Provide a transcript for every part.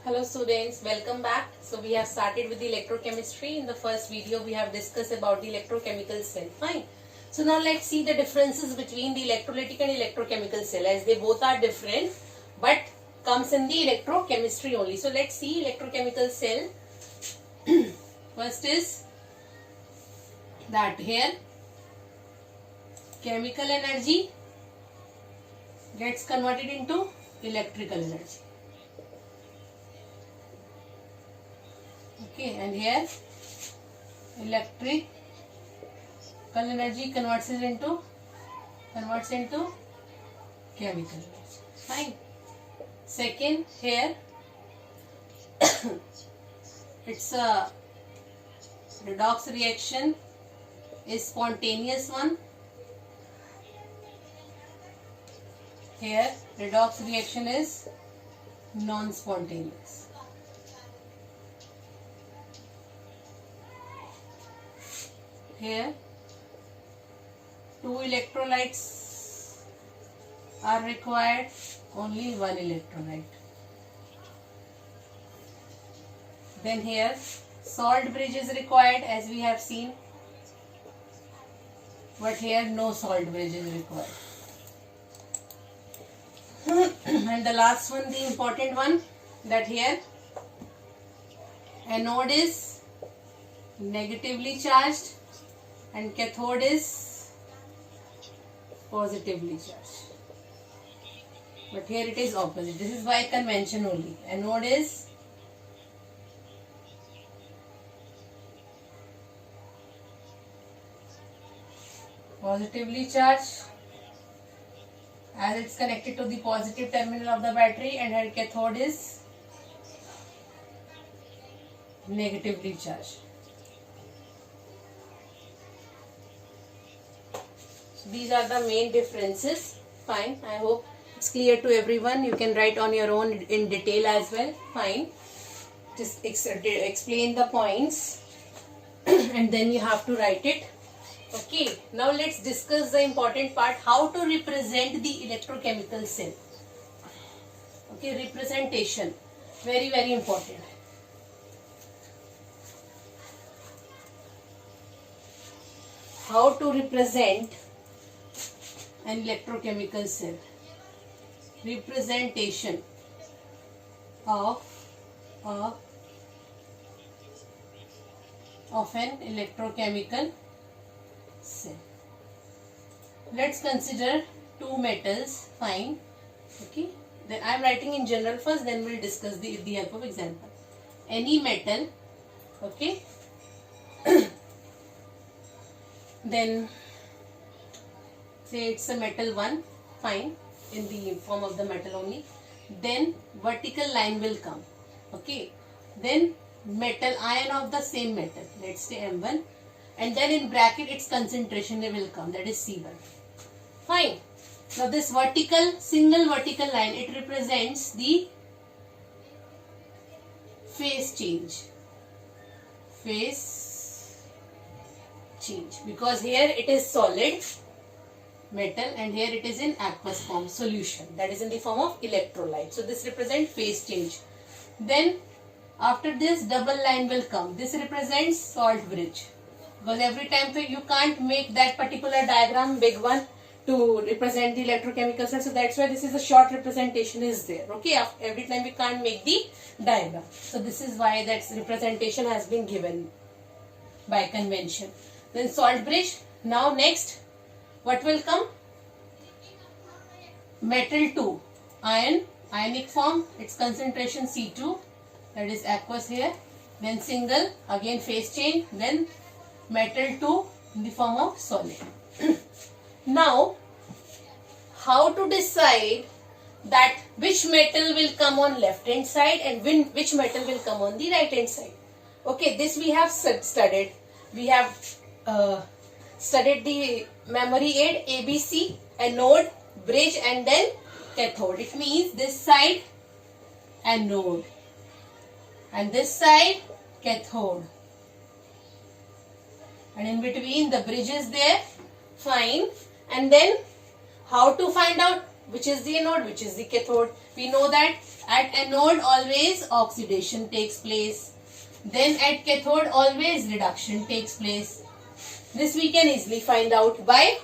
Hello students, welcome back. So we have started with the electrochemistry. In the first video we have discussed about the electrochemical cell. Fine. So now let's see the differences between the electrolytic and electrochemical cell, as they both are different but comes in the electrochemistry only. So let's see electrochemical cell. First is that here chemical energy gets converted into electrical energy. Okay, and here electrical energy converts into chemical energy. Fine. Second, here it's a redox reaction is spontaneous one. Here redox reaction is non-spontaneous. Here two electrolytes are required, only one electrolyte. Then here salt bridge is required, as we have seen, but here no salt bridge is required. And the last one, the important one, that here anode is negatively charged and cathode is positively charged. But here it is opposite. This is by convention only. Anode is positively charged, as it's connected to the positive terminal of the battery, and her cathode is negatively charged. So these are the main differences. Fine. I hope it's clear to everyone. You can write on your own in detail as well. Fine. Just explain the points and then you have to write it. Okay, now let's discuss the important part, how to represent the electrochemical cell. Okay, representation, very very important. How to represent an electrochemical cell. Representation of an electrochemical cell. Let's consider two metals. Fine. Okay. Then I am writing in general first, then we'll discuss the help of example. Any metal. Okay. Then say it's a metal 1. Fine. In the form of the metal only. Then vertical line will come. Okay. Then metal ion of the same metal. Let's say M1. And then in bracket its concentration will come, that is C1. Fine. Now this single vertical line, it represents the phase change. Phase change. Because here it is solid metal and here it is in aqueous form, solution. That is in the form of electrolyte. So this represents phase change. Then after this double line will come. This represents salt bridge. Because every time you can't make that particular diagram big one to represent the electrochemical cell. So that's why this is a short representation is there. Okay, every time we can't make the diagram. So this is why that representation has been given by convention. Then salt bridge. Now next, what will come? Metal 2. Ionic form. Its concentration C2. That is aqueous here. Then single. Again phase change. Then metal 2 in the form of solid. Now, how to decide that which metal will come on left hand side and which metal will come on the right hand side? Okay, this we have studied. We have studied the memory aid, ABC, anode, bridge, and then cathode. It means this side anode and this side cathode. And in between the bridge is there. Fine. And then how to find out which is the anode, which is the cathode. We know that at anode always oxidation takes place. Then at cathode always reduction takes place. This we can easily find out by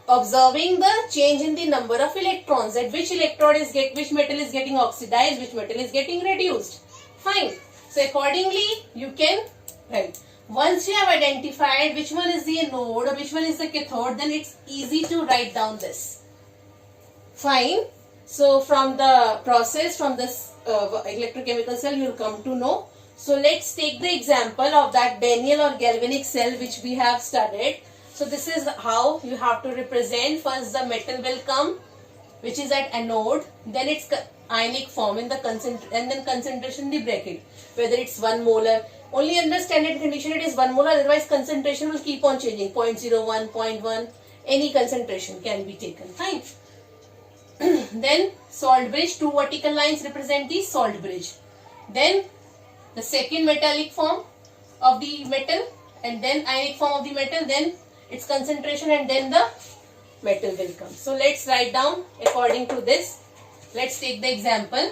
observing the change in the number of electrons, at which metal is getting oxidized, which metal is getting reduced. Fine. So accordingly you can write. Once you have identified which one is the anode or which one is the cathode, then it's easy to write down this. Fine. So from the process, from this electrochemical cell, you will come to know. So let's take the example of that Daniell or galvanic cell which we have studied. So this is how you have to represent. First the metal will come, which is at anode, then its ionic form in the and then concentration in the bracket, whether it's 1 molar. Only under standard condition it is 1 molar, otherwise concentration will keep on changing, 0.01, 0.1, any concentration can be taken. Fine. Then salt bridge, 2 vertical lines represent the salt bridge. Then the second metallic form of the metal, and then ionic form of the metal, then its concentration, and then the metal will come. So let's write down according to this. Let's take the example,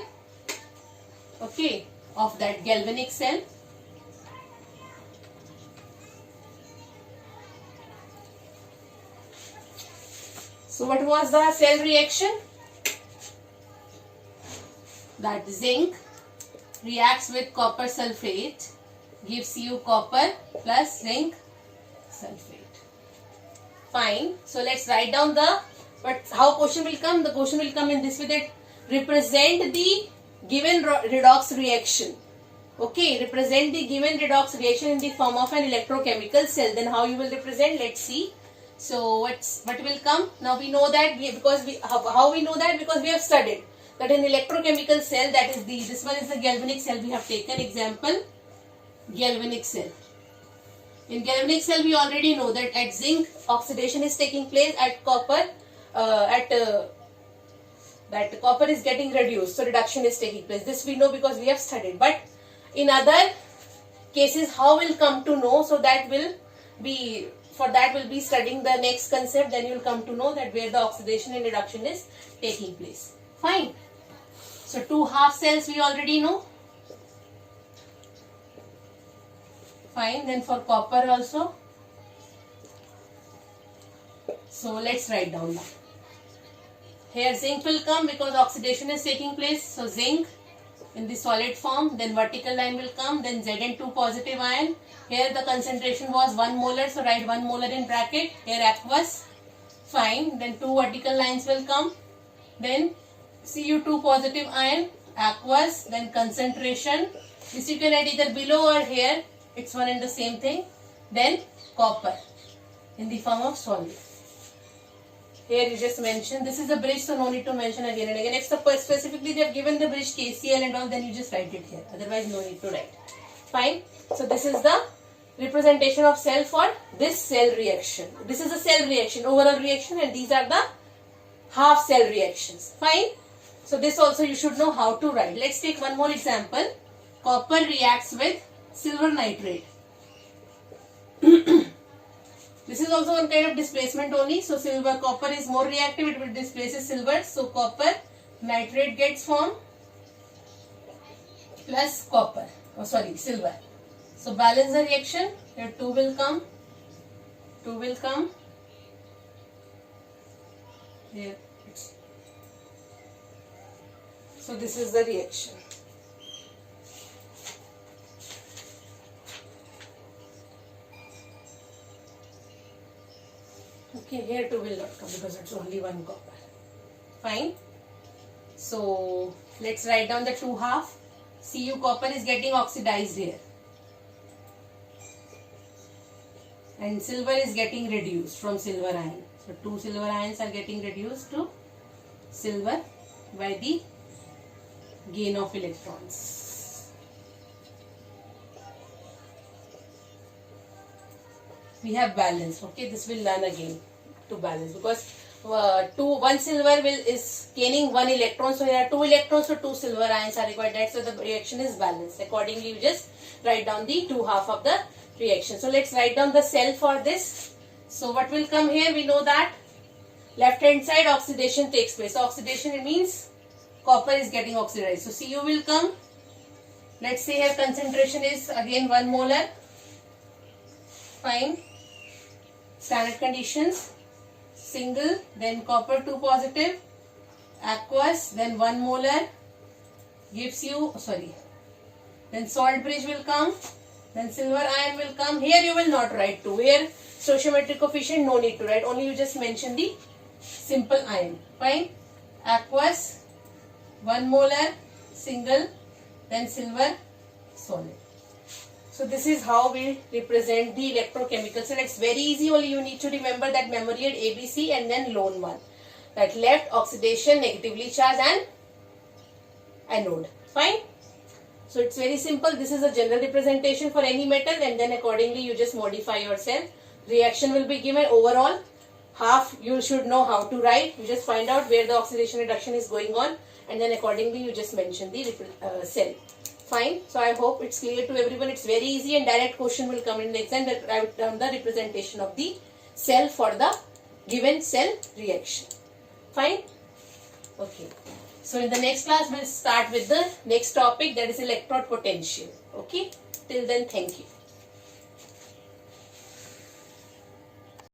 okay, of that galvanic cell. So what was the cell reaction? That zinc reacts with copper sulfate, gives you copper plus zinc sulfate. Fine. So let's write down but how question will come? The question will come in this way, that represent the given redox reaction. Okay, represent the given redox reaction in the form of an electrochemical cell. Then how you will represent? Let's see. So what will come? Now we know that how we know that? Because we have studied that in electrochemical cell, that is this one is the galvanic cell we have taken example, galvanic cell. In galvanic cell we already know that at zinc oxidation is taking place, at copper that copper is getting reduced, so reduction is taking place. This we know because we have studied. But in other cases how will come to know? So that will be, for that will be studying the next concept. Then you will come to know that where the oxidation and reduction is taking place. Fine. So 2 half cells we already know. Fine. Then for copper also. So let's write down now. Here zinc will come because oxidation is taking place. So zinc in the solid form, then vertical line will come, then Zn2 positive ion. Here the concentration was 1 molar, so write 1 molar in bracket. Here aqueous. Fine. Then 2 vertical lines will come. Then Cu2 positive ion, aqueous, then concentration. This you can write either below or here. It's one and the same thing. Then copper in the form of solid. Here you just mention, this is a bridge, so no need to mention again and again. If specifically they have given the bridge KCl and all, then you just write it here. Otherwise no need to write. Fine. So this is the representation of cell for this cell reaction. This is a cell reaction, overall reaction, and these are the half cell reactions. Fine. So this also you should know how to write. Let's take one more example. Copper reacts with silver nitrate. This is also one kind of displacement only. So copper is more reactive, it will displace silver. So copper nitrate gets formed plus silver. So balance the reaction. Here 2 will come. Here. So this is the reaction. Okay, here 2 will not come because it's only 1 copper. Fine. So let's write down the 2 half. Cu copper is getting oxidized here. And silver is getting reduced from silver ion. So 2 silver ions are getting reduced to silver by the gain of electrons. We have balance. Okay, this will learn again to balance because 1 silver is gaining 1 electron. So here are 2 electrons, so 2 silver ions are required. That's so the reaction is balanced. Accordingly, you just write down the 2 half of the reaction. So let's write down the cell for this. So what will come here? We know that Left hand side oxidation takes place. So oxidation, it means copper is getting oxidized. So Cu will come. Let's say here concentration is again 1 molar. Fine. Standard conditions. Single, then copper 2 positive, aqueous, then 1 molar gives you, then salt bridge will come, then silver ion will come. Here you will not write 2. Here stoichiometric coefficient, no need to write, only you just mention the simple ion. Fine. Aqueous, 1 molar, single, then silver, solid. So this is how we represent the electrochemical. So it's very easy, only you need to remember that memory at ABC and then lone one. That left, oxidation, negatively charged and anode. Fine. So it's very simple. This is a general representation for any metal and then accordingly you just modify yourself. Reaction will be given overall. Half you should know how to write. You just find out where the oxidation reduction is going on and then accordingly you just mention the cell. Fine. So I hope it's clear to everyone. It's very easy and direct question will come in the exam that write down the representation of the cell for the given cell reaction. Fine. Okay. So in the next class we'll start with the next topic, that is electrode potential. Okay. Till then, thank you.